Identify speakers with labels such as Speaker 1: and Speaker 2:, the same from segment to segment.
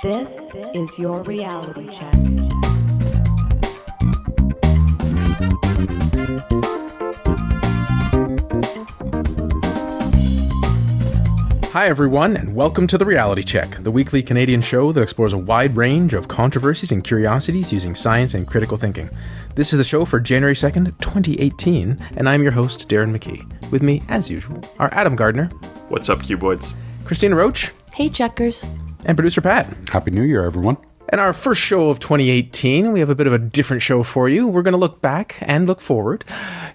Speaker 1: This is your reality check.
Speaker 2: Hi everyone, and welcome to The Reality Check, the weekly Canadian show that explores a wide range of controversies and curiosities using science and critical thinking. This is the show for January 2nd, 2018, and I'm your host, Darren McKee. With me, as usual, are Adam Gardner.
Speaker 3: What's up, Cuboids?
Speaker 2: Christina Roach.
Speaker 4: Hey, Checkers.
Speaker 2: And producer Pat.
Speaker 5: Happy New Year, everyone.
Speaker 2: And our first show of 2018, we have a bit of a different show for you. We're going to look back and look forward.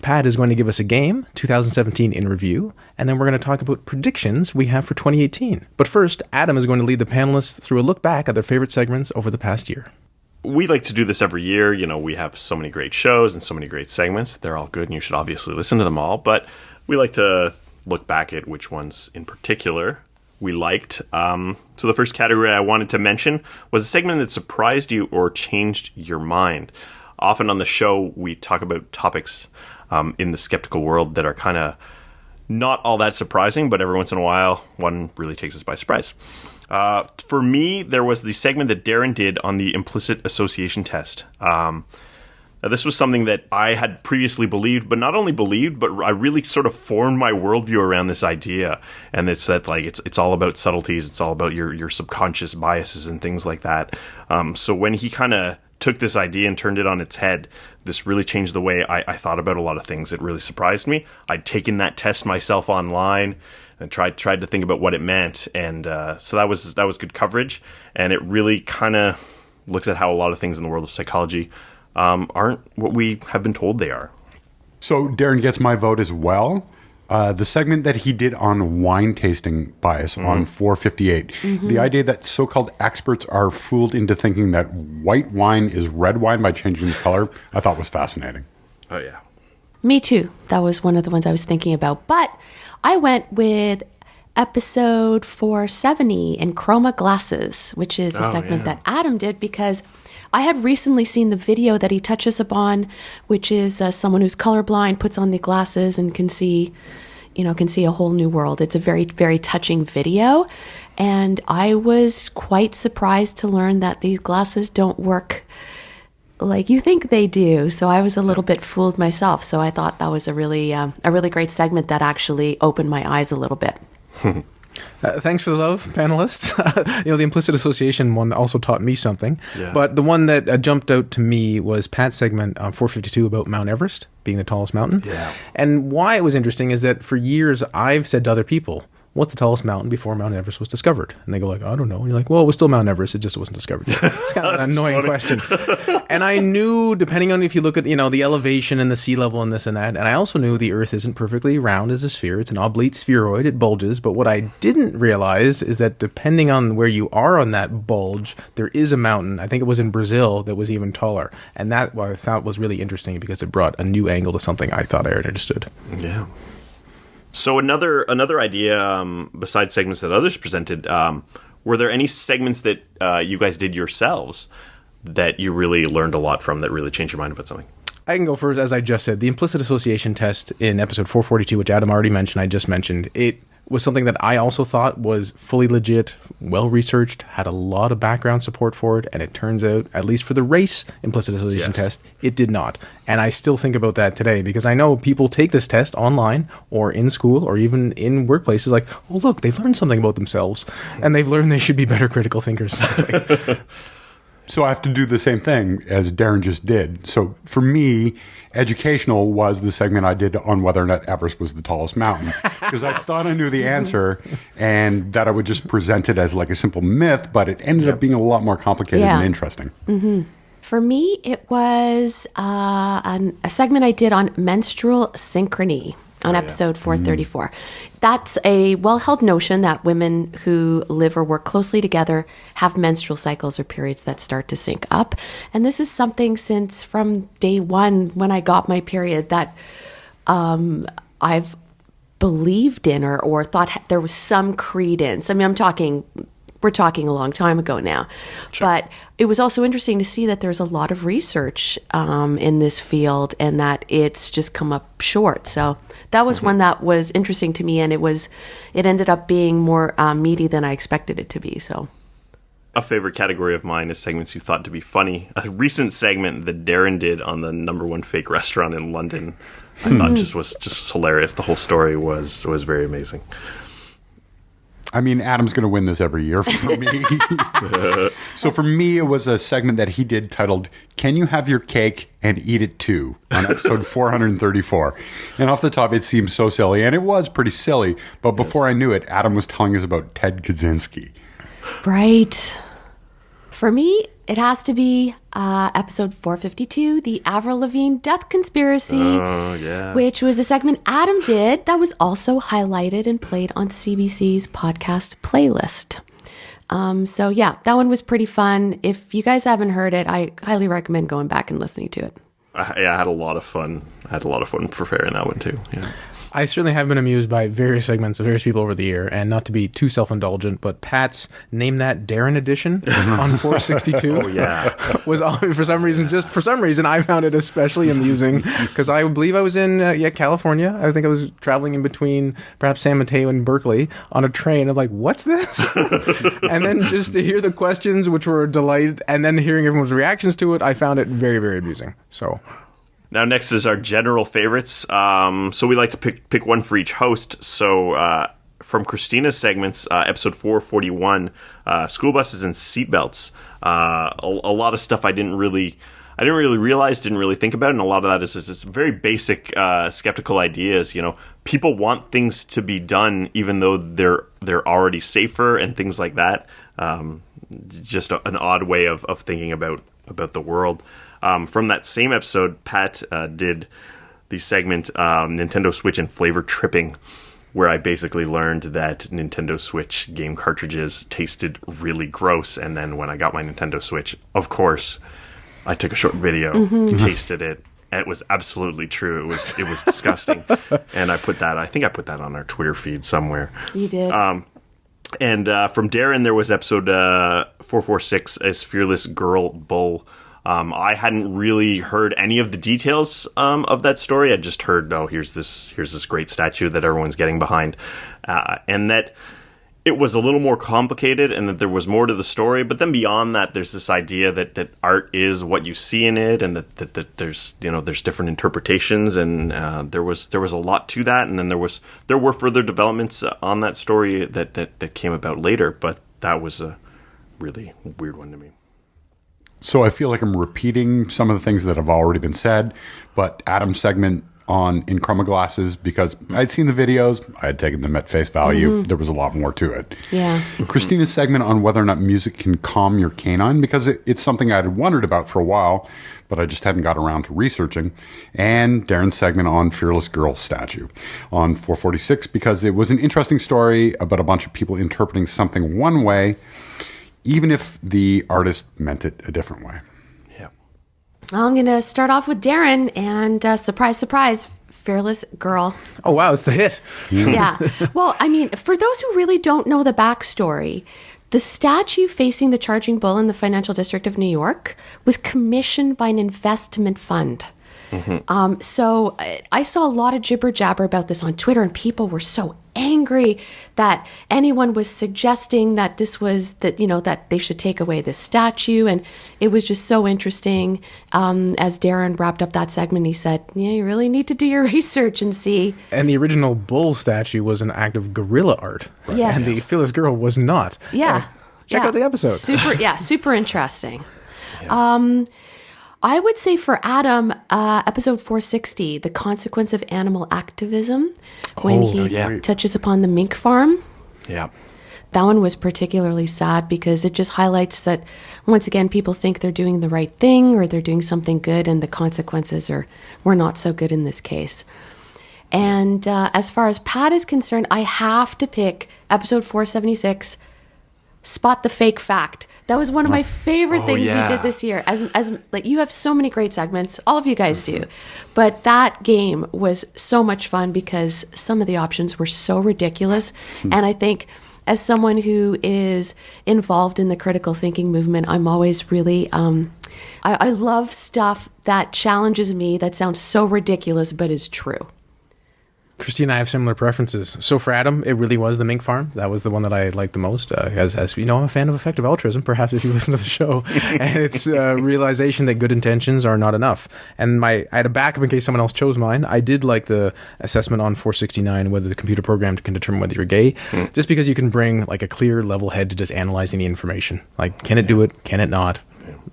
Speaker 2: Pat is going to give us a game, 2017 in review, and then we're going to talk about predictions we have for 2018. But first, Adam is going to lead the panelists through a look back at their favorite segments over the past year.
Speaker 3: We like to do this every year. You know, we have so many great shows and so many great segments. They're all good, and you should obviously listen to them all. But we like to look back at which ones in particular we liked. So the first category I wanted to mention was a segment that surprised you or changed your mind. Often on the show, we talk about topics in the skeptical world that are kind of not all that surprising, but every once in a while, one really takes us by surprise. For me, there was the segment that Darren did on the implicit association test. Now, this was something that I had previously believed, but not only believed, but I really sort of formed my worldview around this idea. And it's that, like, it's all about subtleties. It's all about your subconscious biases and things like that. So when he kind of took this idea and turned it on its head, this really changed the way I thought about a lot of things. It really surprised me. I'd taken that test myself online and tried to think about what it meant. And so that was good coverage. And it really kind of looks at how a lot of things in the world of psychology aren't what we have been told they are.
Speaker 5: So Darren gets my vote as well. The segment that he did on wine tasting bias on 458, the idea that so-called experts are fooled into thinking that white wine is red wine by changing the color, I thought was fascinating.
Speaker 3: Oh, yeah.
Speaker 4: Me too. That was one of the ones I was thinking about. But I went with episode 470 in Chroma Glasses, which is a segment that Adam did because I had recently seen the video that he touches upon, which is someone who's colorblind puts on the glasses and can see a whole new world. It's a very, very touching video. And I was quite surprised to learn that these glasses don't work like you think they do. So I was a little bit fooled myself. So I thought that was a really great segment that actually opened my eyes a little bit.
Speaker 2: Thanks for the love, panelists. The implicit association one also taught me something. Yeah. But the one that jumped out to me was Pat's segment on 452 about Mount Everest being the tallest mountain. Yeah. And why it was interesting is that for years I've said to other people, what's the tallest mountain before Mount Everest was discovered? And they go like, I don't know. And you're like, well, it was still Mount Everest. It just wasn't discovered yet. It's kind of an annoying question. And I knew, depending on if you look at, the elevation and the sea level and this and that, and I also knew the Earth isn't perfectly round as a sphere. It's an oblate spheroid. It bulges. But what I didn't realize is that depending on where you are on that bulge, there is a mountain. I think it was in Brazil that was even taller. And that I thought was really interesting because it brought a new angle to something I thought I already understood.
Speaker 3: Yeah. So another idea, besides segments that others presented, were there any segments that you guys did yourselves that you really learned a lot from that really changed your mind about something?
Speaker 2: I can go first. As I just said, the implicit association test in episode 442, which Adam already mentioned, I just mentioned, it was something that I also thought was fully legit, well-researched, had a lot of background support for it, and it turns out, at least for the race implicit association test, it did not. And I still think about that today, because I know people take this test online, or in school, or even in workplaces, like, oh, look, they've learned something about themselves, and they've learned they should be better critical thinkers.
Speaker 5: So I have to do the same thing as Darren just did. So for me, educational was the segment I did on whether or not Everest was the tallest mountain. Because I thought I knew the answer and that I would just present it as like a simple myth, but it ended up being a lot more complicated and interesting.
Speaker 4: Mm-hmm. For me, it was a segment I did on menstrual synchrony on episode 434. That's a well-held notion that women who live or work closely together have menstrual cycles or periods that start to sync up. And this is something since from day one when I got my period that I've believed in or thought there was some credence. I mean, I'm talking we're talking a long time ago now. Sure. But it was also interesting to see that there's a lot of research in this field and that it's just come up short. So that was one that was interesting to me, and it ended up being more meaty than I expected it to be. So.
Speaker 3: A favorite category of mine is segments you thought to be funny. A recent segment that Darren did on the #1 fake restaurant in London, I thought was hilarious. The whole story was very amazing.
Speaker 5: I mean, Adam's going to win this every year for me. So for me, it was a segment that he did titled, "Can You Have Your Cake and Eat It Too?" on episode 434. And off the top, it seemed so silly, and it was pretty silly. But before I knew it, Adam was telling us about Ted Kaczynski.
Speaker 4: Right. For me, it has to be episode 452, the Avril Lavigne death conspiracy, which was a segment Adam did that was also highlighted and played on CBC's podcast playlist. So yeah, that one was pretty fun. If you guys haven't heard it, I highly recommend going back and listening to it.
Speaker 3: I had a lot of fun. Preparing that one too. Yeah.
Speaker 2: I certainly have been amused by various segments of various people over the year, and not to be too self-indulgent, but Pat's Name That Darren edition on 462 was for some reason I found it especially amusing, because I believe I was in California. I think I was traveling in between perhaps San Mateo and Berkeley on a train. I'm like, what's this? And then just to hear the questions, which were a delight, and then hearing everyone's reactions to it, I found it very, very amusing. So...
Speaker 3: Now, next is our general favorites. So we like to pick one for each host. So from Christina's segments, episode 441, school buses and seatbelts. A lot of stuff I didn't really realize, didn't really think about, and a lot of that is just very basic skeptical ideas. You know, people want things to be done even though they're already safer and things like that. Just an odd way of thinking about the world. From that same episode, Pat did the segment Nintendo Switch and Flavor Tripping, where I basically learned that Nintendo Switch game cartridges tasted really gross. And then when I got my Nintendo Switch, of course, I took a short video, tasted it. And it was absolutely true. It was disgusting. And I think I put that on our Twitter feed somewhere.
Speaker 4: You did.
Speaker 3: And from Darren, there was episode 446 as Fearless Girl Bull. I hadn't really heard any of the details of that story. I just heard, here's this great statue that everyone's getting behind, and that it was a little more complicated, and that there was more to the story. But then beyond that, there's this idea that art is what you see in it, and that there's different interpretations, and there was a lot to that. And then there were further developments on that story that came about later. But that was a really weird one to me.
Speaker 5: So I feel like I'm repeating some of the things that have already been said, but Adam's segment in Chroma Glasses, because I'd seen the videos, I had taken them at face value, there was a lot more to it.
Speaker 4: Yeah.
Speaker 5: Christina's segment on whether or not music can calm your canine, because it's something I had wondered about for a while, but I just hadn't got around to researching. And Darren's segment on Fearless Girl statue on 446, because it was an interesting story about a bunch of people interpreting something one way, even if the artist meant it a different way.
Speaker 3: Yeah.
Speaker 4: Well, I'm going to start off with Darren, and surprise, surprise, Fearless Girl.
Speaker 2: Oh, wow, it's the hit.
Speaker 4: Yeah. Well, I mean, for those who really don't know the backstory, the statue facing the charging bull in the financial district of New York was commissioned by an investment fund. So I saw a lot of jibber jabber about this on Twitter, and people were so angry that anyone was suggesting that that they should take away this statue. And it was just so interesting. As Darren wrapped up that segment, he said, yeah, you really need to do your research and see.
Speaker 2: And the original bull statue was an act of guerrilla art. Right?
Speaker 4: Yes.
Speaker 2: And the Fearless Girl was not.
Speaker 4: Yeah.
Speaker 2: Check out the episode.
Speaker 4: Super interesting. Yeah. I would say for Adam, episode 460, the consequence of animal activism, when he touches upon the mink farm.
Speaker 3: Yeah.
Speaker 4: That one was particularly sad because it just highlights that, once again, people think they're doing the right thing or they're doing something good, and the consequences were not so good in this case. And as far as Pat is concerned, I have to pick episode 476, Spot the Fake Fact. That was one of my favorite things you did this year. As like, you have so many great segments, all of you guys do, but that game was so much fun because some of the options were so ridiculous, and I think as someone who is involved in the critical thinking movement, I'm always really, I love stuff that challenges me, that sounds so ridiculous, but is true.
Speaker 2: Christine and I have similar preferences. So for Adam, it really was the mink farm. That was the one that I liked the most. As you know, I'm a fan of effective altruism, perhaps if you listen to the show. And it's realization that good intentions are not enough. And I had a backup in case someone else chose mine. I did like the assessment on 469, whether the computer program can determine whether you're gay, just because you can bring like a clear level head to just analyzing the information. Like, can it do it? Can it not?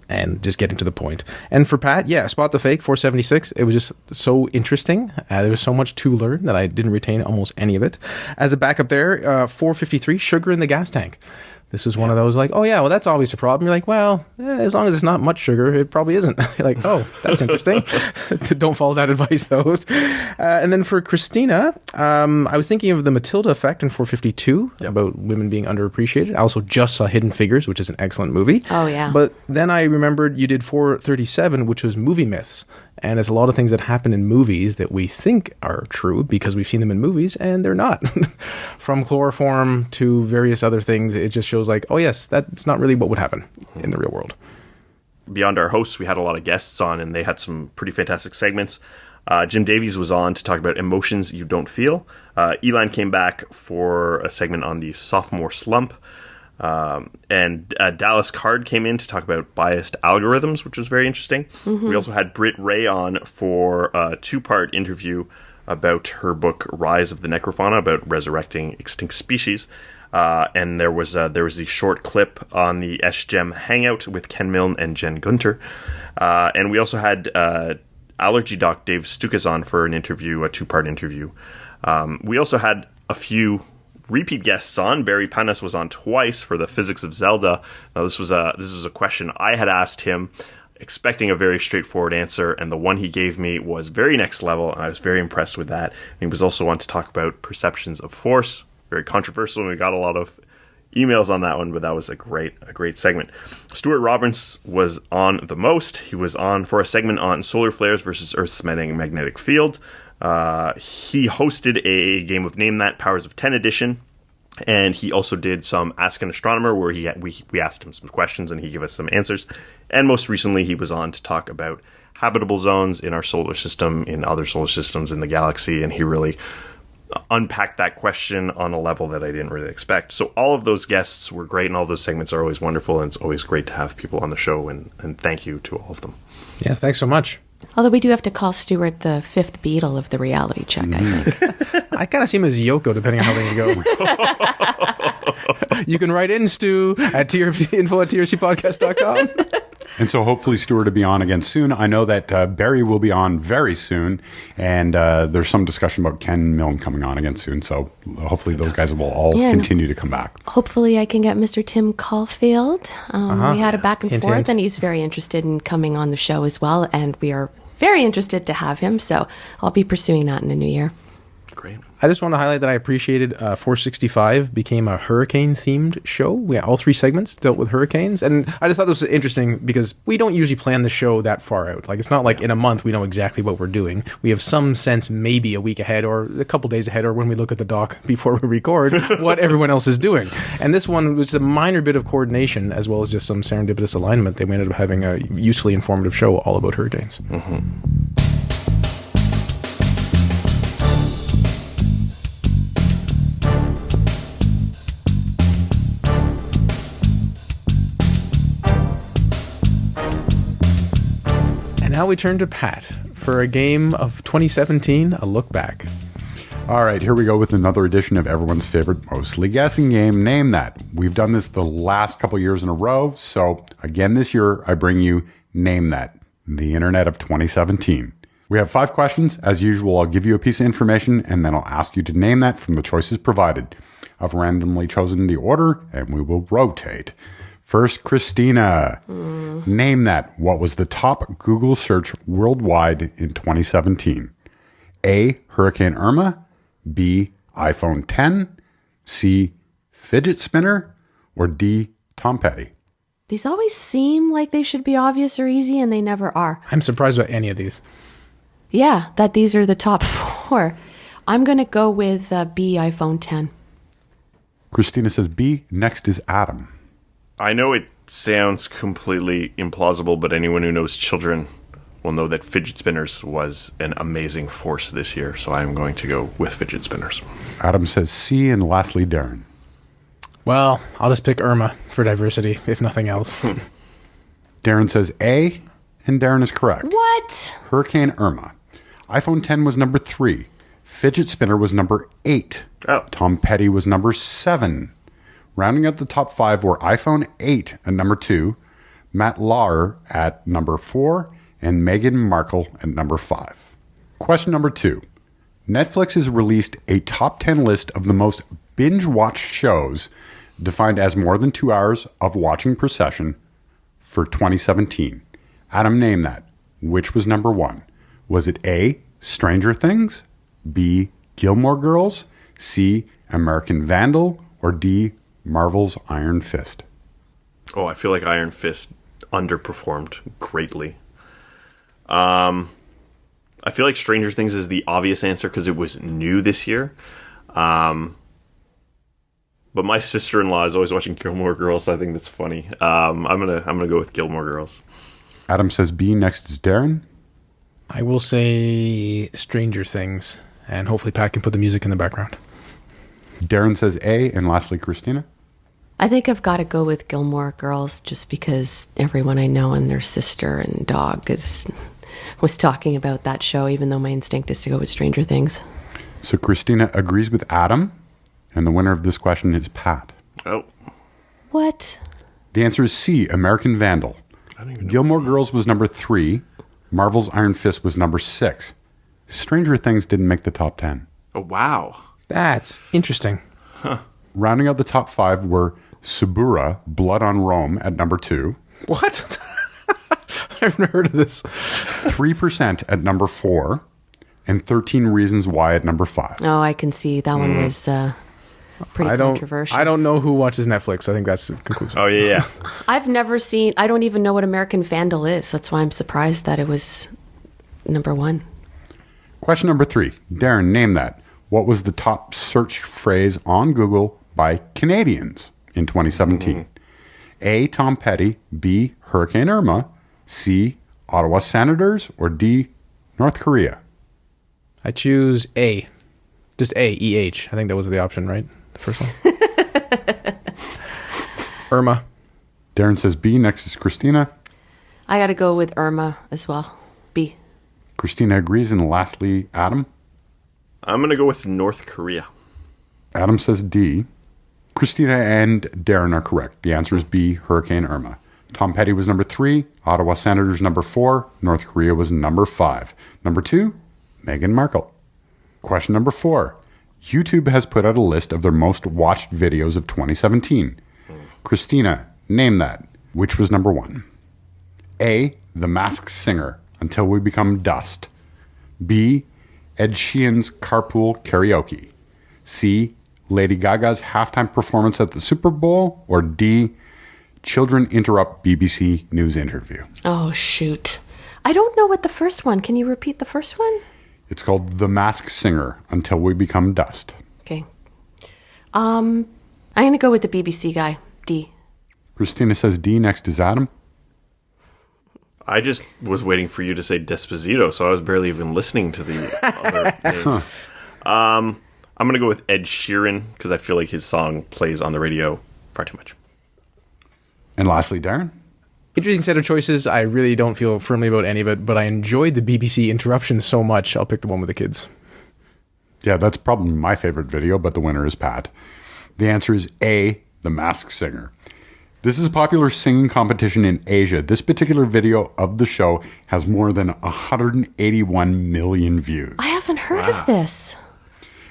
Speaker 2: And just getting to the point. And for Pat, Spot the Fake, 476. It was just so interesting. There was so much to learn that I didn't retain almost any of it. As a backup there, 453, Sugar in the Gas Tank. This was one of those like, oh yeah, well that's always a problem. You're like, well, as long as it's not much sugar, it probably isn't. You're like, oh, that's interesting. Don't follow that advice though. And then for Christina, I was thinking of the Matilda effect in 452 about women being underappreciated. I also just saw Hidden Figures, which is an excellent movie.
Speaker 4: Oh yeah.
Speaker 2: But then I remembered you did 437, which was movie myths. And it's a lot of things that happen in movies that we think are true because we've seen them in movies and they're not. From chloroform to various other things, it just shows like, oh yes, that's not really what would happen in the real world.
Speaker 3: Beyond our hosts, we had a lot of guests on and they had some pretty fantastic segments. Jim Davies was on to talk about emotions you don't feel. Elon came back for a segment on the sophomore slump. And Dallas Card came in to talk about biased algorithms, which was very interesting. We also had Britt Ray on for a 2-part interview about her book Rise of the Necrofauna, about resurrecting extinct species. And there was the short clip on the SGEM Hangout with Ken Milne and Jen Gunter. And we also had allergy doc Dave Stukas on for an interview, a 2-part interview. We also had a few repeat guests on. Barry Panas was on twice for the physics of Zelda. Now this was a question I had asked him, expecting a very straightforward answer, and the one he gave me was very next level, and I was very impressed with that. And he was also on to talk about perceptions of force, very controversial, and we got a lot of emails on that one, but that was a great segment. Stuart Roberts was on the most. He was on for a segment on solar flares versus Earth's magnetic field. He hosted a game of Name That, Powers of 10 edition, and he also did some Ask an Astronomer where we asked him some questions and he gave us some answers. And most recently he was on to talk about habitable zones in our solar system, in other solar systems in the galaxy, and he really unpacked that question on a level that I didn't really expect. So all of those guests were great and all those segments are always wonderful, and it's always great to have people on the show, and thank you to all of them.
Speaker 2: Yeah, thanks so much.
Speaker 4: Although we do have to call Stuart the 5th Beatle of the reality check, I think.
Speaker 2: I kind of see him as Yoko, depending on how things go. You can write in, Stu, at info@trcpodcast.com.
Speaker 5: And so hopefully Stuart will be on again soon. I know that Barry will be on very soon, and there's some discussion about Ken Milne coming on again soon. So hopefully those guys will all continue to come back.
Speaker 4: Hopefully I can get Mr. Tim Caulfield. We had a back and forth,
Speaker 2: hint.
Speaker 4: and he's very interested in coming on the show as well, and we are very interested to have him. So I'll be pursuing that in the new year.
Speaker 3: Great.
Speaker 2: I just want to highlight that I appreciated 465 became a hurricane-themed show. We had all 3 segments dealt with hurricanes. And I just thought this was interesting because we don't usually plan the show that far out. Like, it's not like in a month we know exactly what we're doing. We have some sense maybe a week ahead or a couple days ahead or when we look at the doc before we record what everyone else is doing. And this one was a minor bit of coordination as well as just some serendipitous alignment. They ended up having a usefully informative show all about hurricanes. Now we turn to Pat for a game of 2017, a look back.
Speaker 5: All right, here we go with another edition of everyone's favorite mostly guessing game, Name That. We've done this the last couple years in a row, so again this year I bring you Name That, the internet of 2017. We have 5 questions. As usual, I'll give you a piece of information and then I'll ask you to name that from the choices provided. I've randomly chosen the order and we will rotate. First, Christina, name that. What was the top Google search worldwide in 2017? A, Hurricane Irma, B, iPhone 10, C, fidget spinner, or D, Tom Petty?
Speaker 4: These always seem like they should be obvious or easy, and they never are.
Speaker 2: I'm surprised by any of these.
Speaker 4: Yeah, that these are the top 4. I'm going to go with B, iPhone 10.
Speaker 5: Christina says B. Next is Adam.
Speaker 3: I know it sounds completely implausible, but anyone who knows children will know that fidget spinners was an amazing force this year, so I'm going to go with fidget spinners.
Speaker 5: Adam says C. And lastly, Darren.
Speaker 2: Well, I'll just pick Irma for diversity, if nothing else.
Speaker 5: Darren says A, and Darren is correct.
Speaker 4: What?
Speaker 5: Hurricane Irma. iPhone 10 was number 3. Fidget spinner was number 8.
Speaker 3: Oh.
Speaker 5: Tom Petty was number 7. Rounding out the top 5 were iPhone 8 at number 2, Matt Lauer at number 4, and Meghan Markle at number 5. Question number 2. Netflix has released a top 10 list of the most binge-watched shows defined as more than 2 hours of watching per session for 2017. Adam, name that. Which was number 1? Was it A, Stranger Things, B, Gilmore Girls, C, American Vandal, or D, Marvel's Iron Fist?
Speaker 3: Oh, I feel like Iron Fist underperformed greatly. I feel like Stranger Things is the obvious answer because it was new this year. But my sister-in-law is always watching Gilmore Girls, so I think that's funny. I'm gonna go with Gilmore Girls.
Speaker 5: Adam says B. Next is Darren.
Speaker 2: I will say Stranger Things, and hopefully Pat can put the music in the background.
Speaker 5: Darren says A. And lastly, Christina.
Speaker 4: I think I've got to go with Gilmore Girls just because everyone I know and their sister and dog was talking about that show, even though my instinct is to go with Stranger Things.
Speaker 5: So Christina agrees with Adam, and the winner of this question is Pat.
Speaker 3: Oh.
Speaker 4: What?
Speaker 5: The answer is C, American Vandal.
Speaker 3: I don't even know.
Speaker 5: Gilmore Girls was number 3. Marvel's Iron Fist was number 6. Stranger Things didn't make the top 10.
Speaker 3: Oh, wow.
Speaker 2: That's interesting.
Speaker 5: Rounding out the top 5 were Subura, Blood on Rome at number 2.
Speaker 2: What? I've never heard of this.
Speaker 5: 3% at number 4. And 13 Reasons Why at number 5.
Speaker 4: Oh, I can see that one was pretty controversial.
Speaker 2: I don't know who watches Netflix. I think that's conclusive.
Speaker 3: Oh, yeah.
Speaker 4: I've never seen, I don't even know what American Vandal is. That's why I'm surprised that it was number 1.
Speaker 5: Question number 3. Darren, name that. What was the top search phrase on Google by Canadians in 2017? A, Tom Petty, B, Hurricane Irma, C, Ottawa Senators, or D, North Korea?
Speaker 2: I choose A. Just A, E-H. I think that was the option, right? The first one. Irma.
Speaker 5: Darren says B. Next is Christina.
Speaker 4: I got to go with Irma as well. B.
Speaker 5: Christina agrees. And lastly, Adam.
Speaker 3: I'm going to go with North Korea.
Speaker 5: Adam says D. Christina and Darren are correct. The answer is B, Hurricane Irma. Tom Petty was number 3. Ottawa Senators number 4. North Korea was number 5. Number 2, Meghan Markle. Question number 4. YouTube has put out a list of their most watched videos of 2017. Christina, name that. Which was number 1? A, The Masked Singer, Until We Become Dust. B, Ed Sheeran's Carpool Karaoke. C, Lady Gaga's halftime performance at the Super Bowl. Or D, Children Interrupt BBC News Interview.
Speaker 4: Oh, shoot. I don't know what the first one. Can you repeat the first one?
Speaker 5: It's called The Masked Singer, Until We Become Dust.
Speaker 4: Okay. I'm going to go with the BBC guy, D.
Speaker 5: Christina says D. Next is Adam.
Speaker 3: I just was waiting for you to say Despacito, so I was barely even listening to the other names. I'm going to go with Ed Sheeran because I feel like his song plays on the radio far too much.
Speaker 5: And lastly, Darren.
Speaker 2: Interesting set of choices. I really don't feel firmly about any of it, but I enjoyed the BBC interruptions so much. I'll pick the one with the kids.
Speaker 5: Yeah, that's probably my favorite video, but the winner is Pat. The answer is A, The Masked Singer. This is a popular singing competition in Asia. This particular video of the show has more than 181 million views.
Speaker 4: I haven't heard of this.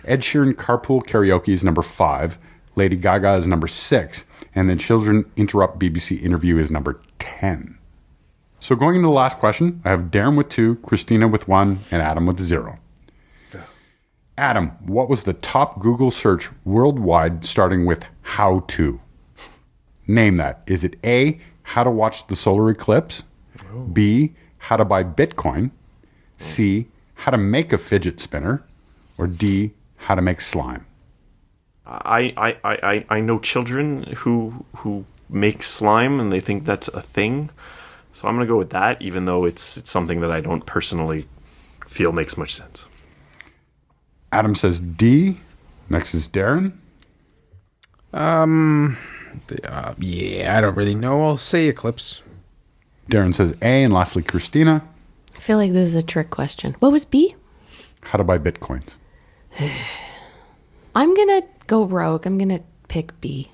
Speaker 5: Ed Sheeran Carpool Karaoke is number 5. Lady Gaga is number 6. And then Children Interrupt BBC Interview is number 10. So going into the last question, I have Darren with 2, Christina with 1, and Adam with 0. Adam, what was the top Google search worldwide starting with how to? Name that. Is it A, how to watch the solar eclipse? B, how to buy Bitcoin? C, how to make a fidget spinner? Or D, how to make slime?
Speaker 3: I know children who make slime and they think that's a thing. So I'm going to go with that, even though it's something that I don't personally feel makes much sense.
Speaker 5: Adam says D. Next is Darren.
Speaker 2: Yeah, I don't really know. I'll say Eclipse.
Speaker 5: Darren says A. And lastly, Christina.
Speaker 4: I feel like this is a trick question. What was B?
Speaker 5: How to buy bitcoins.
Speaker 4: I'm going to go rogue. I'm going to pick B.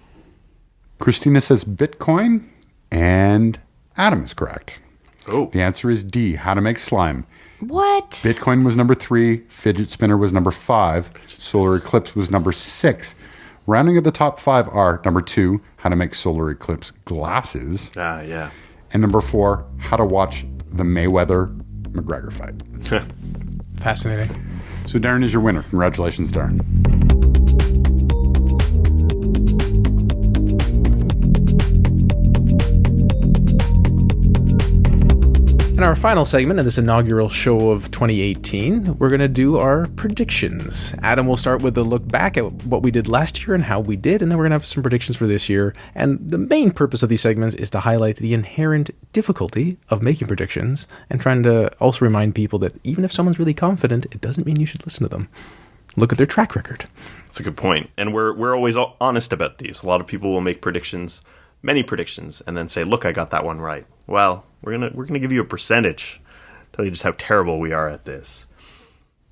Speaker 5: Christina says Bitcoin, and Adam is correct.
Speaker 3: Oh.
Speaker 5: The answer is D. How to make slime.
Speaker 4: What?
Speaker 5: Bitcoin was number 3. Fidget spinner was number 5. Solar eclipse was number 6. Rounding of the top 5 are number 2, how to make solar eclipse glasses.
Speaker 3: Yeah.
Speaker 5: And number 4, how to watch the Mayweather-McGregor fight.
Speaker 2: Fascinating.
Speaker 5: So Darren is your winner. Congratulations, Darren.
Speaker 2: In our final segment of this inaugural show of 2018, we're going to do our predictions. Adam will start with a look back at what we did last year and how we did, and then we're going to have some predictions for this year. And the main purpose of these segments is to highlight the inherent difficulty of making predictions and trying to also remind people that even if someone's really confident, it doesn't mean you should listen to them. Look at their track record.
Speaker 3: That's a good point. And we're always honest about these. A lot of people will make predictions, many predictions, and then say, look, I got that one right. Well, we're gonna give you a percentage, tell you just how terrible we are at this.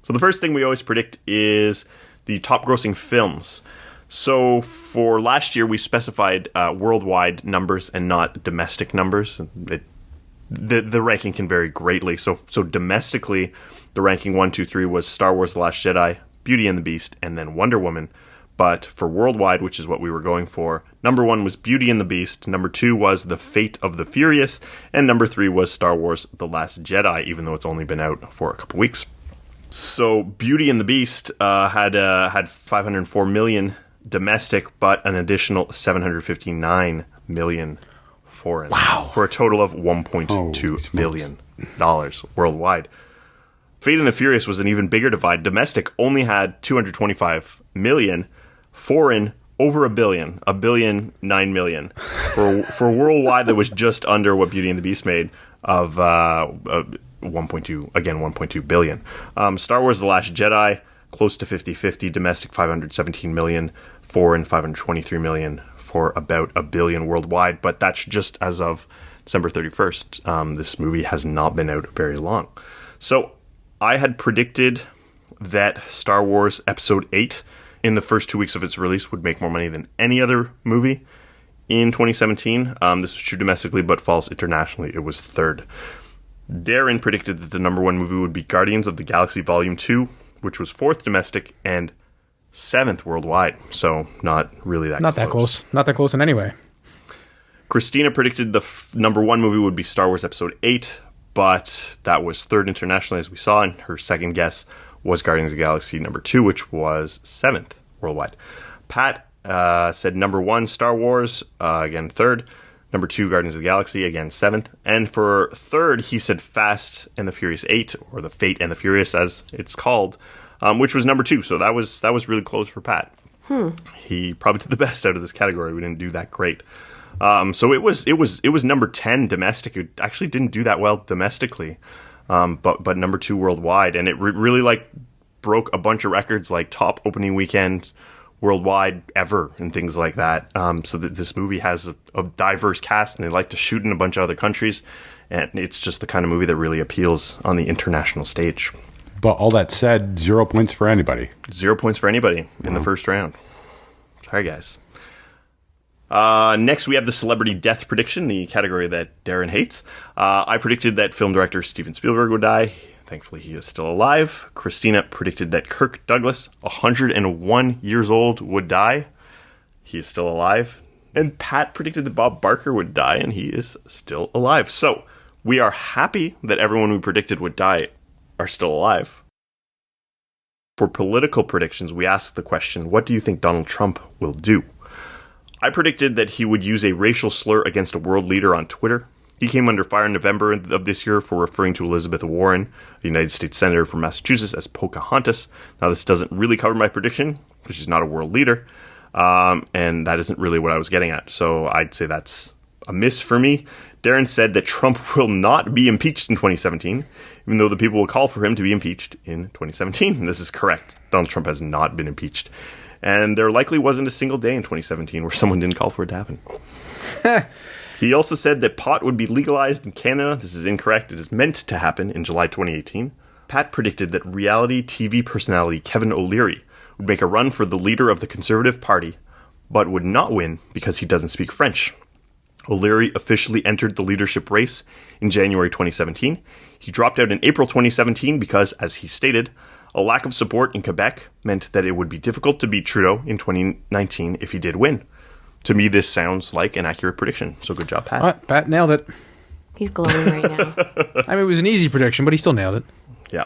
Speaker 3: So the first thing we always predict is the top grossing films. So for last year, we specified worldwide numbers and not domestic numbers. The ranking can vary greatly. So domestically, the ranking 1, 2, 3 was Star Wars: The Last Jedi, Beauty and the Beast, and then Wonder Woman. But for worldwide, which is what we were going for, number 1 was Beauty and the Beast, number 2 was The Fate of the Furious, and number 3 was Star Wars: The Last Jedi, even though it's only been out for a couple weeks. So Beauty and the Beast had 504 million domestic, but an additional 759 million foreign.
Speaker 2: Wow.
Speaker 3: For a total of $1.2 billion worldwide. Fate and the Furious was an even bigger divide. Domestic only had 225 million. Foreign, over $1 billion. $1 billion, 9 million. For worldwide, that was just under what Beauty and the Beast made of 1.2 billion. Star Wars: The Last Jedi, close to 50-50. Domestic, 517 million. Foreign, 523 million. For about $1 billion worldwide. But that's just as of December 31st. This movie has not been out very long. So I had predicted that Star Wars Episode 8 in the first 2 weeks of its release would make more money than any other movie in 2017. This was true domestically, but false internationally. It was third. Darren predicted that the number 1 movie would be Guardians of the Galaxy Volume 2, which was 4th domestic and 7th worldwide. So not really that close.
Speaker 2: Not that close in any way.
Speaker 3: Christina predicted the number 1 movie would be Star Wars Episode 8, but that was 3rd internationally, as we saw, and her second guess was Guardians of the Galaxy number 2, which was 7th worldwide. Pat said number 1, Star Wars, again 3rd. Number 2, Guardians of the Galaxy, again 7th. And for 3rd, he said Fast and the Furious 8, or The Fate and the Furious, as it's called, which was number 2. So that was really close for Pat. He probably did the best out of this category. We didn't do that great. So it was number 10 domestic. It actually didn't do that well domestically, but number 2 worldwide, and it really broke a bunch of records, like top opening weekend worldwide ever and things like that. So that this movie has a diverse cast, and they like to shoot in a bunch of other countries, and it's just the kind of movie that really appeals on the international stage.
Speaker 5: But all that said, 0 points for anybody.
Speaker 3: 0 points for anybody in the first round. Sorry, guys. Next, we have the celebrity death prediction, the category that Darren hates. I predicted that film director Steven Spielberg would die. Thankfully, he is still alive. Christina predicted that Kirk Douglas, 101 years old, would die. He is still alive. And Pat predicted that Bob Barker would die, and he is still alive. So, we are happy that everyone we predicted would die are still alive. For political predictions, we asked the question, what do you think Donald Trump will do? I predicted that he would use a racial slur against a world leader on Twitter. He came under fire in November of this year for referring to Elizabeth Warren, the United States Senator from Massachusetts, as Pocahontas. Now, this doesn't really cover my prediction, because she's not a world leader. And that isn't really what I was getting at. So I'd say that's a miss for me. Darren said that Trump will not be impeached in 2017, even though the people will call for him to be impeached in 2017. And this is correct. Donald Trump has not been impeached. And there likely wasn't a single day in 2017 where someone didn't call for it to happen. He also said that pot would be legalized in Canada. This is incorrect. It is meant to happen in July 2018. Pat predicted that reality TV personality Kevin O'Leary would make a run for the leader of the Conservative Party, but would not win because he doesn't speak French. O'Leary officially entered the leadership race in January 2017. He dropped out in April 2017 because, as he stated, a lack of support in Quebec meant that it would be difficult to beat Trudeau in 2019 if he did win. To me, this sounds like an accurate prediction. So good job, Pat.
Speaker 2: Pat nailed it.
Speaker 4: He's glowing right now.
Speaker 2: I mean, it was an easy prediction, but he still nailed it.
Speaker 3: Yeah.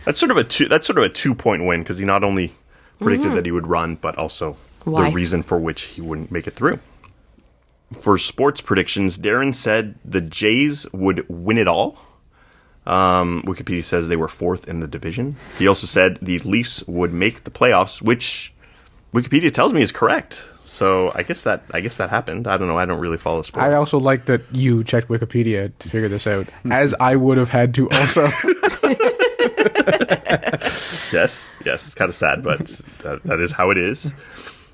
Speaker 3: That's sort of a 2-point win because he not only predicted that he would run, but also
Speaker 4: Why?
Speaker 3: the reason for which he wouldn't make it through. For sports predictions, Darren said the Jays would win it all. Wikipedia says they were fourth in the division. He also said the Leafs would make the playoffs, which Wikipedia tells me is correct. So I guess that happened. I don't know. I don't really follow sports.
Speaker 2: I also like that you checked Wikipedia to figure this out, as I would have had to also.
Speaker 3: Yes, it's kind of sad, but that is how it is.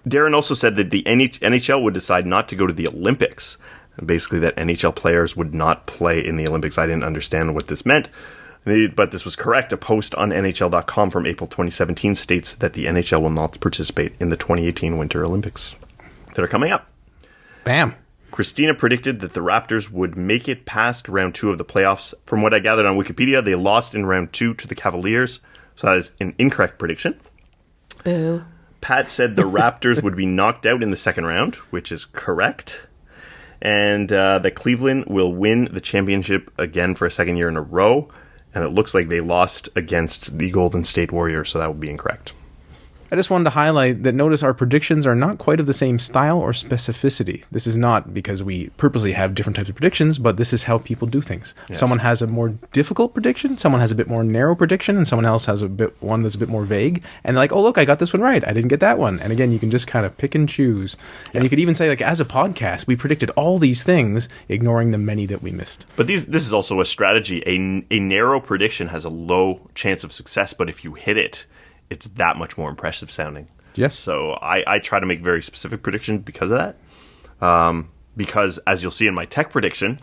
Speaker 3: Darren also said that the NHL would decide not to go to the Olympics. Basically, that NHL players would not play in the Olympics. I didn't understand what this meant, but this was correct. A post on NHL.com from April 2017 states that the NHL will not participate in the 2018 Winter Olympics that are coming up.
Speaker 2: Bam.
Speaker 3: Christina predicted that the Raptors would make it past round 2 of the playoffs. From what I gathered on Wikipedia, they lost in round 2 to the Cavaliers, so that is an incorrect prediction.
Speaker 4: Boo.
Speaker 3: Pat said the Raptors would be knocked out in the second round, which is correct. And that Cleveland will win the championship again for a second year in a row. And it looks like they lost against the Golden State Warriors, so that would be incorrect.
Speaker 2: I just wanted to highlight that notice our predictions are not quite of the same style or specificity. This is not because we purposely have different types of predictions, but this is how people do things. Yes. Someone has a more difficult prediction, someone has a bit more narrow prediction, and someone else has one that's a bit more vague. And they're like, oh, look, I got this one right. I didn't get that one. And again, you can just kind of pick and choose. And you could even say, like, as a podcast, we predicted all these things, ignoring the many that we missed.
Speaker 3: But this is also a strategy. A narrow prediction has a low chance of success, but if you hit it, it's that much more impressive sounding.
Speaker 2: Yes.
Speaker 3: So I try to make very specific predictions because of that. Because as you'll see in my tech prediction,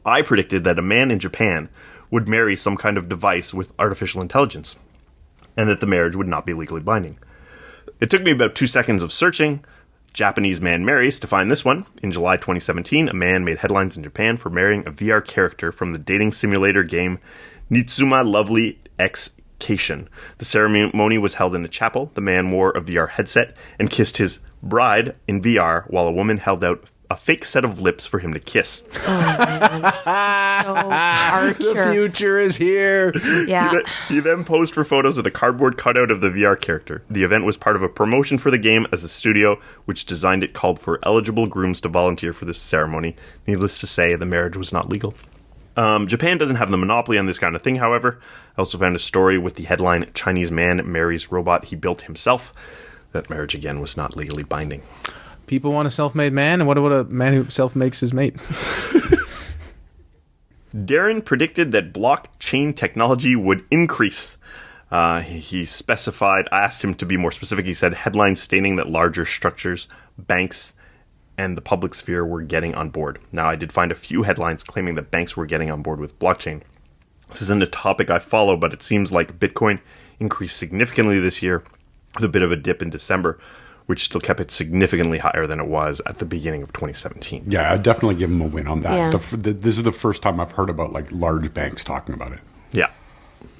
Speaker 3: I predicted that a man in Japan would marry some kind of device with artificial intelligence and that the marriage would not be legally binding. It took me about 2 seconds of searching Japanese man marries to find this one. In July 2017, a man made headlines in Japan for marrying a VR character from the dating simulator game Nitsuma Lovely X. The ceremony was held in a chapel. The man wore a VR headset and kissed his bride in VR while a woman held out a fake set of lips for him to kiss.
Speaker 4: Oh, man. So Archer.
Speaker 2: The future is here.
Speaker 4: Yeah.
Speaker 3: He then posed for photos with a cardboard cutout of the VR character. The event was part of a promotion for the game as the studio which designed it called for eligible grooms to volunteer for this ceremony. Needless to say, the marriage was not legal. Japan doesn't have the monopoly on this kind of thing, however. I also found a story with the headline, Chinese man marries robot he built himself. That marriage, again, was not legally binding.
Speaker 2: People want a self-made man, and what about a man who self-makes his mate?
Speaker 3: Darren predicted that blockchain technology would increase. He specified, I asked him to be more specific, he said headlines stating that larger structures, banks, and the public sphere were getting on board. Now, I did find a few headlines claiming that banks were getting on board with blockchain. This isn't a topic I follow, but it seems like Bitcoin increased significantly this year with a bit of a dip in December, which still kept it significantly higher than it was at the beginning of 2017.
Speaker 5: Yeah, I'd definitely give him a win on that.
Speaker 4: Yeah.
Speaker 5: This is the first time I've heard about like large banks talking about it.
Speaker 3: Yeah.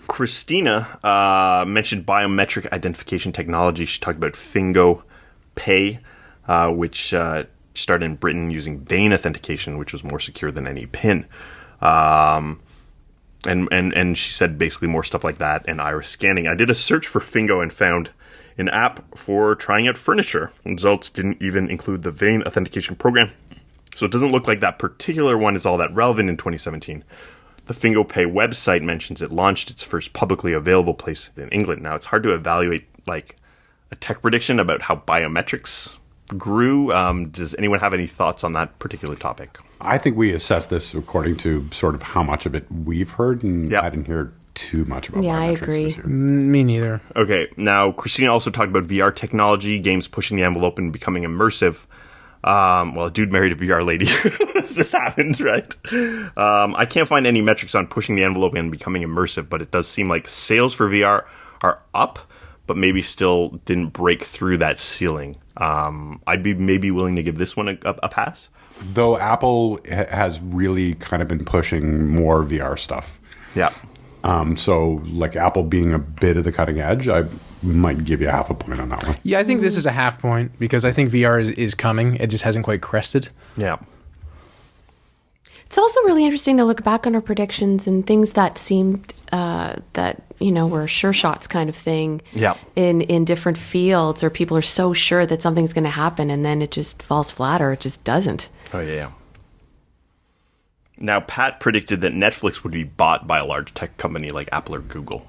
Speaker 3: Christina mentioned biometric identification technology. She talked about Fingo Pay, which started in Britain using vein authentication, which was more secure than any PIN. And she said basically more stuff like that and iris scanning. I did a search for Fingo and found an app for trying out furniture. Results didn't even include the vein authentication program. So it doesn't look like that particular one is all that relevant in 2017. The Fingo Pay website mentions it launched its first publicly available place in England. Now, it's hard to evaluate like a tech prediction about how biometrics grew. Does anyone have any thoughts on that particular topic?
Speaker 5: I think we assessed this according to sort of how much of it we've heard, and I didn't hear too much about
Speaker 4: I
Speaker 5: biometrics
Speaker 4: agree.
Speaker 5: this year.
Speaker 2: Me neither.
Speaker 3: Okay, now Christina also talked about VR technology, games pushing the envelope and becoming immersive. Well, a dude married a VR lady. This happened, right? I can't find any metrics on pushing the envelope and becoming immersive, but it does seem like sales for VR are up, but maybe still didn't break through that ceiling. I'd be maybe willing to give this one a pass.
Speaker 5: Though Apple has really kind of been pushing more VR stuff.
Speaker 3: Yeah.
Speaker 5: So, like Apple being a bit of the cutting edge, I might give you half a point on that one.
Speaker 2: Yeah, I think this is a half point because I think VR is coming. It just hasn't quite crested.
Speaker 3: Yeah.
Speaker 4: It's also really interesting to look back on our predictions and things that seemed that were sure shots kind of thing.
Speaker 3: Yeah.
Speaker 4: In different fields, or people are so sure that something's going to happen, and then it just falls flat, or it just doesn't.
Speaker 3: Oh yeah. Now, Pat predicted that Netflix would be bought by a large tech company like Apple or Google.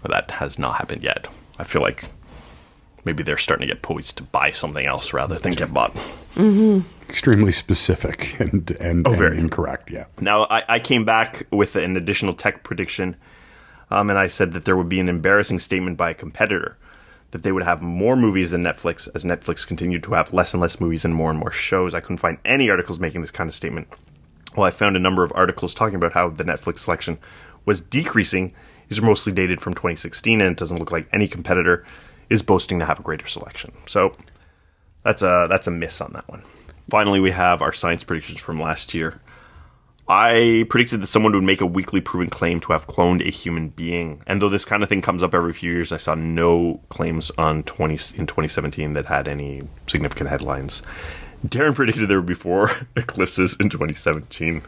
Speaker 3: But that has not happened yet. I feel like maybe they're starting to get poised to buy something else rather than get bought.
Speaker 4: Mm-hmm.
Speaker 5: Extremely specific and
Speaker 3: very
Speaker 5: incorrect, yeah.
Speaker 3: Now, I came back with an additional tech prediction, and I said that there would be an embarrassing statement by a competitor, that they would have more movies than Netflix, as Netflix continued to have less and less movies and more shows. I couldn't find any articles making this kind of statement. Well, I found a number of articles talking about how the Netflix selection was decreasing. These are mostly dated from 2016, and it doesn't look like any competitor is boasting to have a greater selection. So that's a miss on that one. Finally, we have our science predictions from last year. I predicted that someone would make a weekly proven claim to have cloned a human being. And though this kind of thing comes up every few years, I saw no claims in 2017 that had any significant headlines. Darren predicted there would be 4 eclipses in 2017.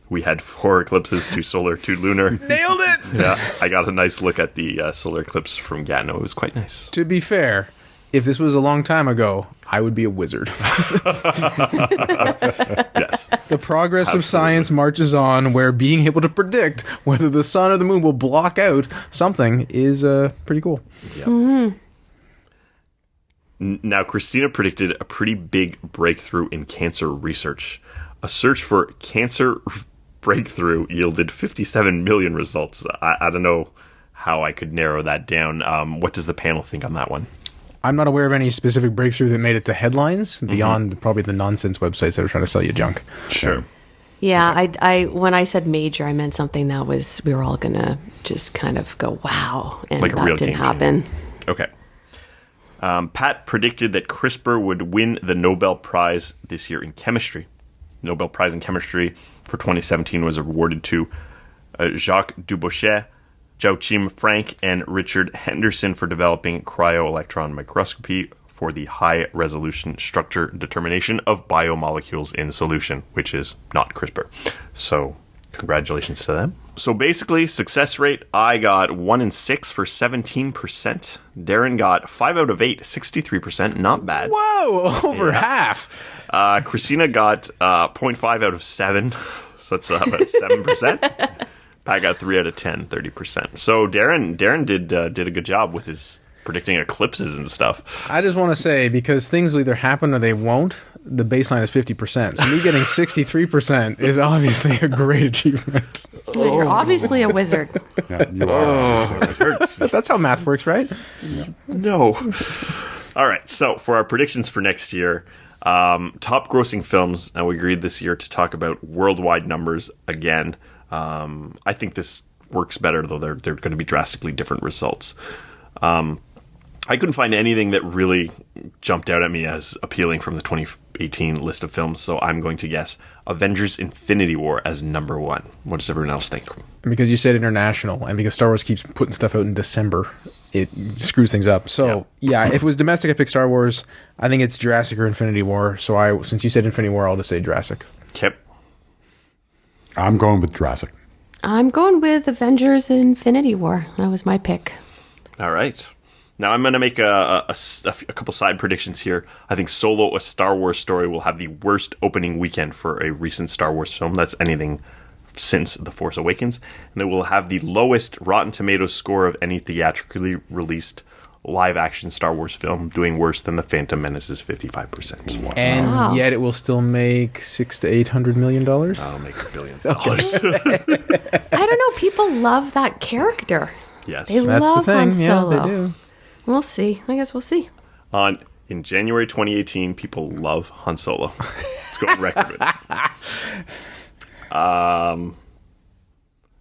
Speaker 3: We had 4 eclipses, 2 solar, 2 lunar.
Speaker 2: Nailed it!
Speaker 3: Yeah, I got a nice look at the solar eclipse from Gatineau. It was quite nice.
Speaker 2: To be fair, if this was a long time ago, I would be a wizard.
Speaker 3: Yes.
Speaker 2: The progress
Speaker 3: Absolutely.
Speaker 2: of science marches on, where being able to predict whether the sun or the moon will block out something is pretty cool.
Speaker 3: Yep.
Speaker 4: Mm-hmm.
Speaker 3: Now, Christina predicted a pretty big breakthrough in cancer research. A search for cancer breakthrough yielded 57 million results. I don't know how I could narrow that down. What does the panel think on that one?
Speaker 2: I'm not aware of any specific breakthrough that made it to headlines beyond probably the nonsense websites that are trying to sell you junk.
Speaker 3: Sure.
Speaker 4: Yeah, I when I said major, I meant something that was we were all gonna just kind of go wow, and
Speaker 3: Like a
Speaker 4: that
Speaker 3: real
Speaker 4: didn't
Speaker 3: game
Speaker 4: happen.
Speaker 3: Okay. Pat predicted that CRISPR would win the Nobel Prize this year in chemistry. Nobel Prize in Chemistry for 2017 was awarded to Jacques Dubochet, Joachim Frank, and Richard Henderson for developing cryo-electron microscopy for the high-resolution structure determination of biomolecules in solution, which is not CRISPR. So, congratulations to them. So basically, success rate, I got 1 in 6 for 17%. Darren got 5 out of 8, 63%. Not bad.
Speaker 2: Whoa, over half.
Speaker 3: Christina got 0.5 out of 7, so that's about 7%. Pat got 3 out of 10, 30%. So Darren did a good job with his predicting eclipses and stuff.
Speaker 2: I just want to say, because things will either happen or they won't, the baseline is 50%. So me getting 63% is obviously a great achievement.
Speaker 4: Well, you're obviously a wizard.
Speaker 5: Yeah, you are.
Speaker 3: It hurts.
Speaker 2: That's how math works, right?
Speaker 3: No. All right, so for our predictions for next year, top grossing films, and we agreed this year to talk about worldwide numbers again. I think this works better, though they're going to be drastically different results. I couldn't find anything that really jumped out at me as appealing from the 2018 list of films, so I'm going to guess Avengers Infinity War as number 1. What does everyone else think?
Speaker 2: Because you said international, and because Star Wars keeps putting stuff out in December, it screws things up. So, yeah, if it was domestic, I pick Star Wars. I think it's Jurassic or Infinity War. So, since you said Infinity War, I'll just say Jurassic.
Speaker 3: Kip?
Speaker 5: I'm going with Jurassic.
Speaker 4: I'm going with Avengers Infinity War. That was my pick.
Speaker 3: All right. Now I'm going to make a couple side predictions here. I think Solo, a Star Wars story, will have the worst opening weekend for a recent Star Wars film. That's anything since The Force Awakens. And it will have the lowest Rotten Tomatoes score of any theatrically released live-action Star Wars film doing worse than The Phantom Menace's 55%.
Speaker 2: And yet it will still make $600 to $800 million.
Speaker 3: I'll make billions of dollars.
Speaker 4: I don't know. People love that character.
Speaker 3: Yes.
Speaker 4: They
Speaker 2: That's
Speaker 4: love
Speaker 2: the thing.
Speaker 4: Han Solo.
Speaker 2: Yeah, they do.
Speaker 4: We'll see. I guess we'll see.
Speaker 3: In January 2018, people love Han Solo. Let's go on record with it.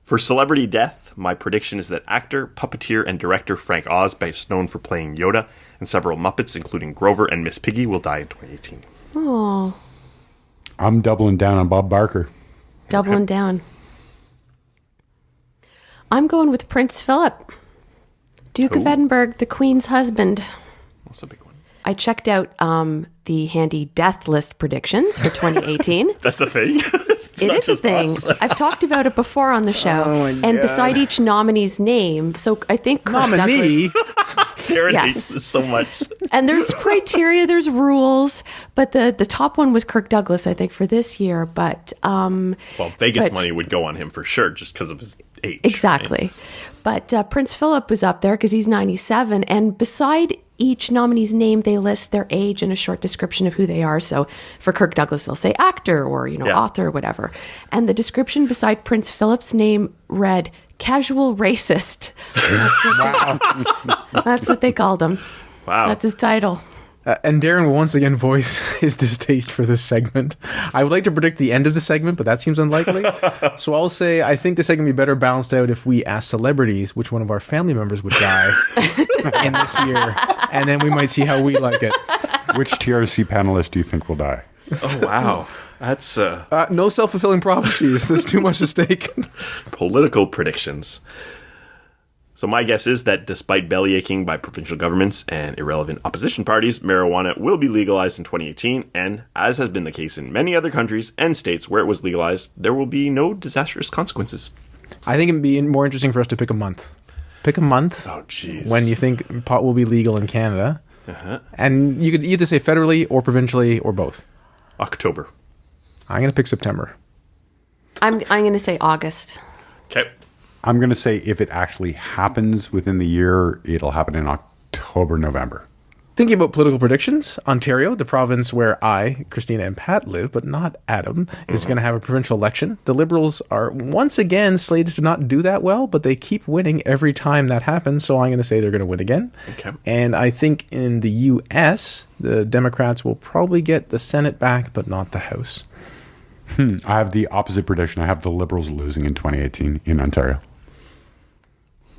Speaker 3: For celebrity death, my prediction is that actor, puppeteer, and director Frank Oz, best known for playing Yoda and several Muppets, including Grover and Miss Piggy, will die in 2018.
Speaker 4: Oh,
Speaker 5: I'm doubling down on Bob Barker.
Speaker 4: doubling down. I'm going with Prince Philip, Duke of Edinburgh, the Queen's husband.
Speaker 3: That's a big one.
Speaker 4: I checked out the handy death list predictions for 2018.
Speaker 3: That's a thing?
Speaker 4: It is a thing. I've talked about it before on the show.
Speaker 2: Oh, my
Speaker 4: and
Speaker 2: God.
Speaker 4: beside each nominee's name, so I think Kirk
Speaker 2: Nominee?
Speaker 4: Douglas.
Speaker 3: Darren
Speaker 4: Yes.
Speaker 3: hates this so much.
Speaker 4: And there's criteria, there's rules, but the top one was Kirk Douglas, I think, for this year. But
Speaker 3: Well, Vegas
Speaker 4: But-
Speaker 3: money would go on him for sure, just because of his age.
Speaker 4: exactly. But Prince Philip was up there because he's 97, and beside each nominee's name, they list their age and a short description of who they are. So for Kirk Douglas, they'll say actor or
Speaker 3: Yeah.
Speaker 4: author or whatever. And the description beside Prince Philip's name read casual racist. That's what they called him.
Speaker 3: Wow.
Speaker 4: That's his title.
Speaker 2: And Darren will once again voice his distaste for this segment. I would like to predict the end of the segment, but that seems unlikely. So I'll say I think the segment would be better balanced out if we ask celebrities which one of our family members would die in this year, and then we might see how we like it.
Speaker 5: Which TRC panelist do you think will die?
Speaker 3: Oh, wow. That's
Speaker 2: No self-fulfilling prophecies. There's too much at stake.
Speaker 3: political predictions. So my guess is that despite bellyaching by provincial governments and irrelevant opposition parties, marijuana will be legalized in 2018, and as has been the case in many other countries and states where it was legalized, there will be no disastrous consequences.
Speaker 2: I think it'd be more interesting for us to pick a month. Pick a month
Speaker 3: Oh, jeez.
Speaker 2: when you think pot will be legal in Canada. And you could either say federally or provincially or both.
Speaker 3: October.
Speaker 2: I'm going to pick September.
Speaker 4: I'm going to say August.
Speaker 3: Okay.
Speaker 5: I'm going to say if it actually happens within the year, it'll happen in October, November.
Speaker 2: Thinking about political predictions, Ontario, the province where I, Christina, and Pat live, but not Adam, is going to have a provincial election. The Liberals are once again slated to not do that well, but they keep winning every time that happens, so I'm going to say they're going to win again.
Speaker 3: Okay.
Speaker 2: And I think in the U.S., the Democrats will probably get the Senate back, but not the House.
Speaker 5: I have the opposite prediction. I have the Liberals losing in 2018 in Ontario.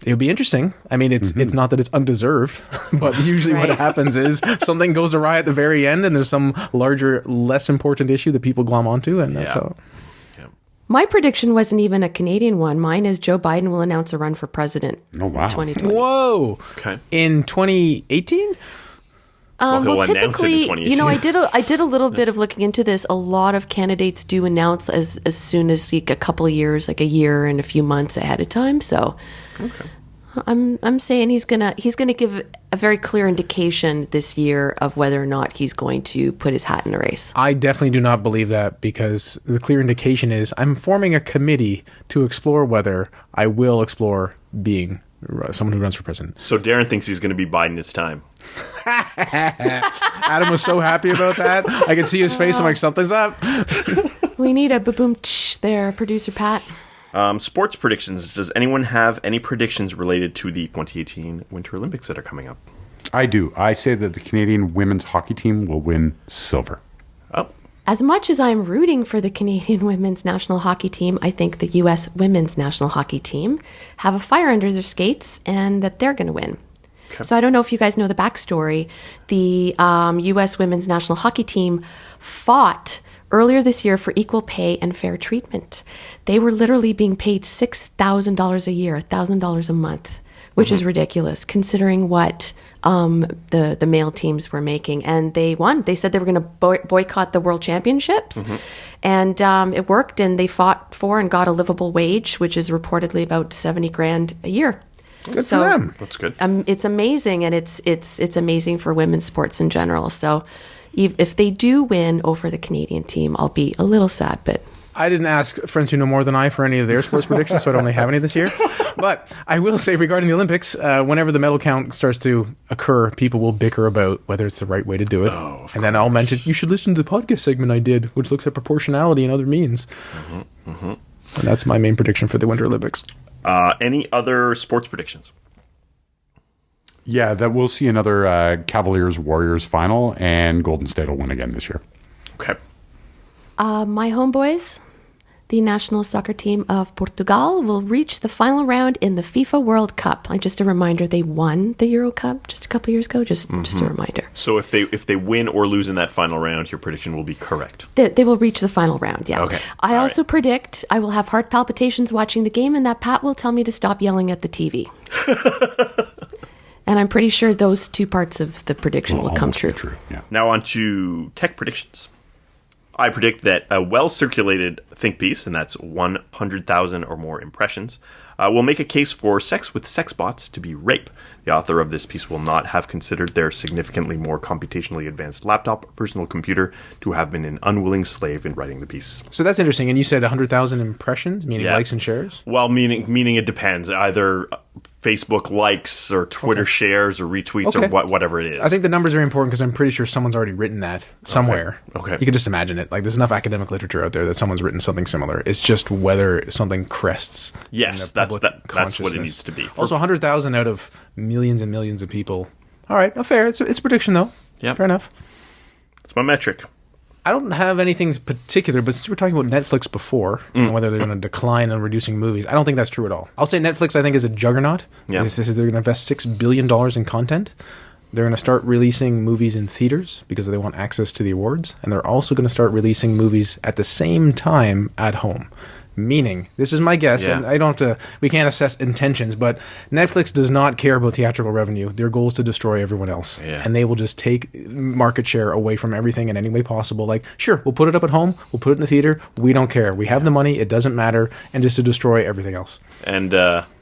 Speaker 2: It would be interesting. I mean, it's not that it's undeserved, but usually what
Speaker 4: Right.
Speaker 2: happens is something goes awry at the very end, and there's some larger, less important issue that people glom onto, and that's
Speaker 3: Yeah.
Speaker 2: how.
Speaker 4: My prediction wasn't even a Canadian one. Mine is Joe Biden will announce a run for president
Speaker 5: Oh, wow.
Speaker 4: in 2020.
Speaker 2: Whoa!
Speaker 3: Okay.
Speaker 2: In 2018?
Speaker 3: Well, he'll announce it in
Speaker 4: typically,
Speaker 3: 2018.
Speaker 4: I did a little bit of looking into this. A lot of candidates do announce as soon as like a couple of years, like a year and a few months ahead of time. So, I'm saying he's gonna give a very clear indication this year of whether or not he's going to put his hat in the race.
Speaker 2: I definitely do not believe that, because the clear indication is I'm forming a committee to explore whether I will explore being someone who runs for president.
Speaker 3: So Darren thinks he's going to be Biden this time.
Speaker 2: Adam was so happy about that. I could see his face. I'm like, something's up.
Speaker 4: We need a boom there, producer Pat.
Speaker 3: Sports predictions. Does anyone have any predictions related to the 2018 Winter Olympics that are coming up?
Speaker 5: I do. I say that the Canadian women's hockey team will win silver.
Speaker 3: Oh,
Speaker 4: As much as I'm rooting for the Canadian women's national hockey team, I think the U.S. women's national hockey team have a fire under their skates and that they're going to win. So I don't know if you guys know the backstory. The U.S. women's national hockey team fought earlier this year for equal pay and fair treatment. They were literally being paid $6,000 a year, $1,000 a month, which is ridiculous considering what the male teams were making. And they won. They said they were going to boycott the World Championships. And it worked, and they fought for and got a livable wage, which is reportedly about $70,000 a year.
Speaker 2: Good for them.
Speaker 3: that's good.
Speaker 4: It's amazing, and it's amazing for women's sports in general. So if they do win over the Canadian team, I'll be a little sad, but
Speaker 2: I didn't ask friends who know more than I for any of their sports predictions, so I don't really have any this year. But I will say regarding the Olympics, whenever the medal count starts to occur, people will bicker about whether it's the right way to do it. And then I'll mention, you should listen to the podcast segment I did, which looks at proportionality and other means. And that's my main prediction for the Winter Olympics.
Speaker 3: Any other sports predictions?
Speaker 5: Yeah, that we'll see another Cavaliers-Warriors final, and Golden State will win again this year.
Speaker 3: Okay.
Speaker 4: My homeboys, the national soccer team of Portugal, will reach the final round in the FIFA World Cup. Just a reminder, they won the Euro Cup just a couple years ago. Just a reminder.
Speaker 3: So if they win or lose in that final round, your prediction will be correct.
Speaker 4: They will reach the final round, yeah.
Speaker 3: Okay.
Speaker 4: I also predict I will have heart palpitations watching the game, and that Pat will tell me to stop yelling at the TV. And I'm pretty sure those two parts of the prediction will come true.
Speaker 5: Yeah.
Speaker 3: Now on to tech predictions. I predict that a well-circulated think piece, and that's 100,000 or more impressions, will make a case for sex with sex bots to be rape. The author of this piece will not have considered their significantly more computationally advanced laptop or personal computer to have been an unwilling slave in writing the piece.
Speaker 2: So that's interesting. And you said 100,000 impressions, meaning likes and shares?
Speaker 3: Well, meaning it depends. Either Facebook likes or Twitter shares or retweets or whatever it is.
Speaker 2: I think the numbers are important because I'm pretty sure someone's already written that somewhere.
Speaker 3: Okay.
Speaker 2: You can just imagine it. Like, there's enough academic literature out there that someone's written something similar. It's just whether something crests.
Speaker 3: Yes, that's what it needs to be.
Speaker 2: Also, 100,000 out of millions and millions of people. All right, fair. It's a prediction, though.
Speaker 3: Yeah.
Speaker 2: Fair enough.
Speaker 3: That's my metric.
Speaker 2: I don't have anything particular, but since we were talking about Netflix before, and whether they're going to decline on reducing movies, I don't think that's true at all. I'll say Netflix, I think, is a juggernaut.
Speaker 3: Yeah.
Speaker 2: They're going to invest $6 billion in content. They're going to start releasing movies in theaters because they want access to the awards. And they're also going to start releasing movies at the same time at home. Meaning, this is my guess, and I don't have to, we can't assess intentions, but Netflix does not care about theatrical revenue. Their goal is to destroy everyone else.
Speaker 3: Yeah.
Speaker 2: And they will just take market share away from everything in any way possible. Like, sure, we'll put it up at home, we'll put it in the theater, we don't care. We have the money, it doesn't matter, and just to destroy everything else.
Speaker 3: And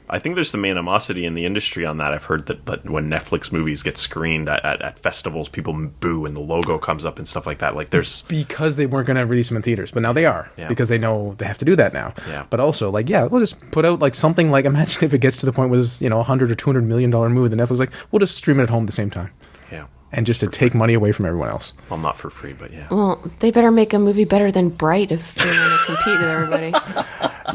Speaker 3: I think there's some animosity in the industry on that. I've heard that when Netflix movies get screened at festivals, people boo and the logo comes up and stuff like that. Like
Speaker 2: because they weren't going to release them in theaters, but now they are because they know they have to do that now.
Speaker 3: Yeah.
Speaker 2: But also, like, we'll just put out like something like, imagine if it gets to the point where it's, $100 or $200 million movie, then Netflix like, we'll just stream it at home at the same time.
Speaker 3: Yeah.
Speaker 2: And just to take money away from everyone else.
Speaker 3: Well, not for free, but yeah.
Speaker 4: Well, they better make a movie better than Bright if they want to compete with everybody.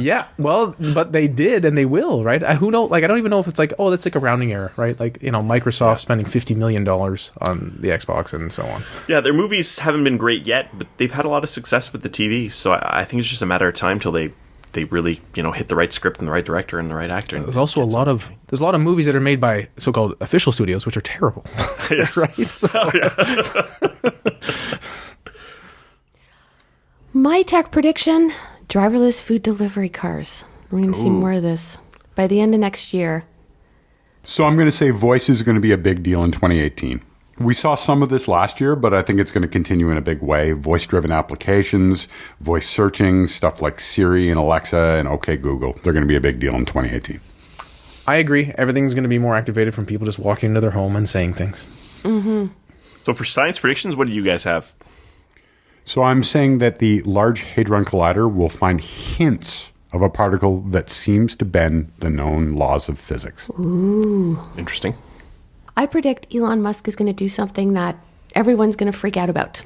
Speaker 2: Yeah, well, but they did, and they will, right? Who knows? Like, I don't even know if it's like, that's like a rounding error, right? Like, Microsoft spending $50 million on the Xbox and so on.
Speaker 3: Yeah, their movies haven't been great yet, but they've had a lot of success with the TV. So I think it's just a matter of time till they really, hit the right script and the right director and the right actor.
Speaker 2: There's also a lot of movies that are made by so-called official studios, which are terrible, right? So,
Speaker 4: My tech prediction: driverless food delivery cars. We're going to see more of this by the end of next year.
Speaker 5: So I'm going to say voice is going to be a big deal in 2018. We saw some of this last year, but I think it's going to continue in a big way. Voice-driven applications, voice searching, stuff like Siri and Alexa and OK Google. They're going to be a big deal in 2018.
Speaker 2: I agree. Everything's going to be more activated from people just walking into their home and saying things.
Speaker 4: Mm-hmm.
Speaker 3: So for science predictions, what do you guys have?
Speaker 5: So I'm saying that the Large Hadron Collider will find hints of a particle that seems to bend the known laws of physics.
Speaker 4: Ooh.
Speaker 3: Interesting.
Speaker 4: I predict Elon Musk is going to do something that everyone's going to freak out about.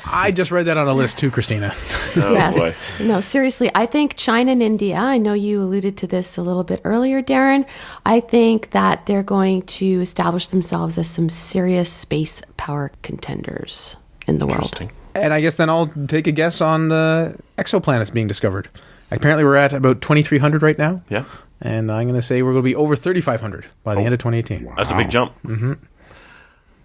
Speaker 2: I just read that on a list too, Christina.
Speaker 4: Yes. Boy. No, seriously. I think China and India, I know you alluded to this a little bit earlier, Darren. I think that they're going to establish themselves as some serious space power contenders in the world.
Speaker 2: And I guess then I'll take a guess on the exoplanets being discovered. Apparently we're at about 2,300 right now.
Speaker 3: Yeah.
Speaker 2: And I'm going to say we're going to be over 3,500 by the end of 2018.
Speaker 3: Wow. That's a big jump.
Speaker 2: Mm-hmm.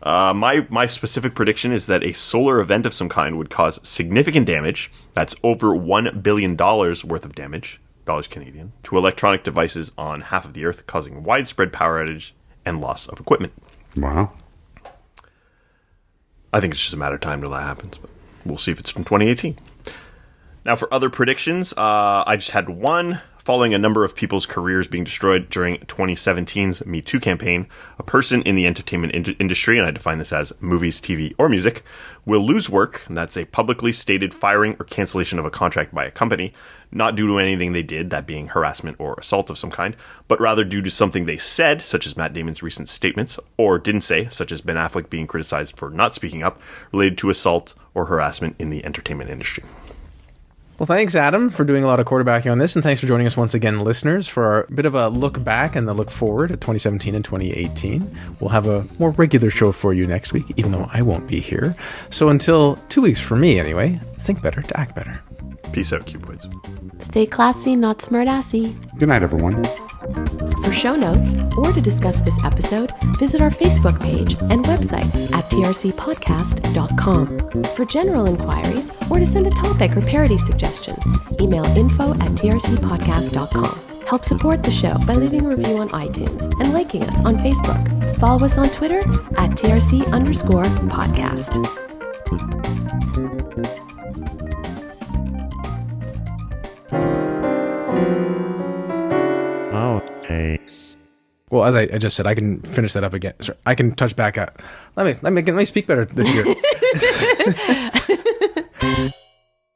Speaker 3: My specific prediction is that a solar event of some kind would cause significant damage. That's over $1 billion worth of damage, dollars Canadian, to electronic devices on half of the Earth, causing widespread power outage and loss of equipment.
Speaker 5: Wow.
Speaker 3: I think it's just a matter of time till that happens, but we'll see if it's from 2018. Now, for other predictions, I just had one Following a number of people's careers being destroyed during 2017's Me Too campaign, a person in the entertainment industry, and I define this as movies, TV, or music, will lose work, and that's a publicly stated firing or cancellation of a contract by a company, not due to anything they did, that being harassment or assault of some kind, but rather due to something they said, such as Matt Damon's recent statements, or didn't say, such as Ben Affleck being criticized for not speaking up, related to assault or harassment in the entertainment industry.
Speaker 2: Well, thanks, Adam, for doing a lot of quarterbacking on this, and thanks for joining us once again, listeners, for our bit of a look back and the look forward at 2017 and 2018. We'll have a more regular show for you next week, even though I won't be here. So until 2 weeks for me, anyway, think better to act better.
Speaker 3: Peace out, Cuboids.
Speaker 4: Stay classy, not smartassy.
Speaker 5: Good night, everyone.
Speaker 4: For show notes or to discuss this episode, visit our Facebook page and website at trcpodcast.com. For general inquiries or to send a topic or parody suggestion, email info@trcpodcast.com. Help support the show by leaving a review on iTunes and liking us on Facebook. Follow us on Twitter at TRC_podcast.
Speaker 6: Takes.
Speaker 2: Well, as I just said, I can finish that up again. Sorry, I can touch back up. Let me speak better this year.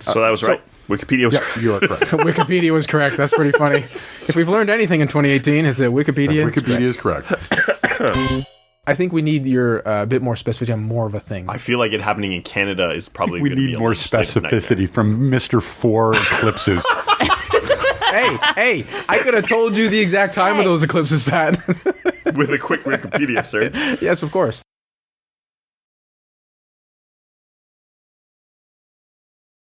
Speaker 3: So that was right. Wikipedia was correct.
Speaker 5: You are correct.
Speaker 2: So Wikipedia was correct. That's pretty funny. If we've learned anything in 2018, is that Wikipedia
Speaker 5: Wikipedia is correct.
Speaker 2: I think we need your bit more specificity on more of a thing.
Speaker 3: I feel like it happening in Canada is probably
Speaker 5: We
Speaker 3: going to be
Speaker 5: need
Speaker 3: a
Speaker 5: more
Speaker 3: legislative nightmare.
Speaker 5: specificity from Mr. 4 Eclipses.
Speaker 2: Hey, I could have told you the exact time of those eclipses, Pat.
Speaker 3: With a quick Wikipedia search.
Speaker 2: Yes, of course.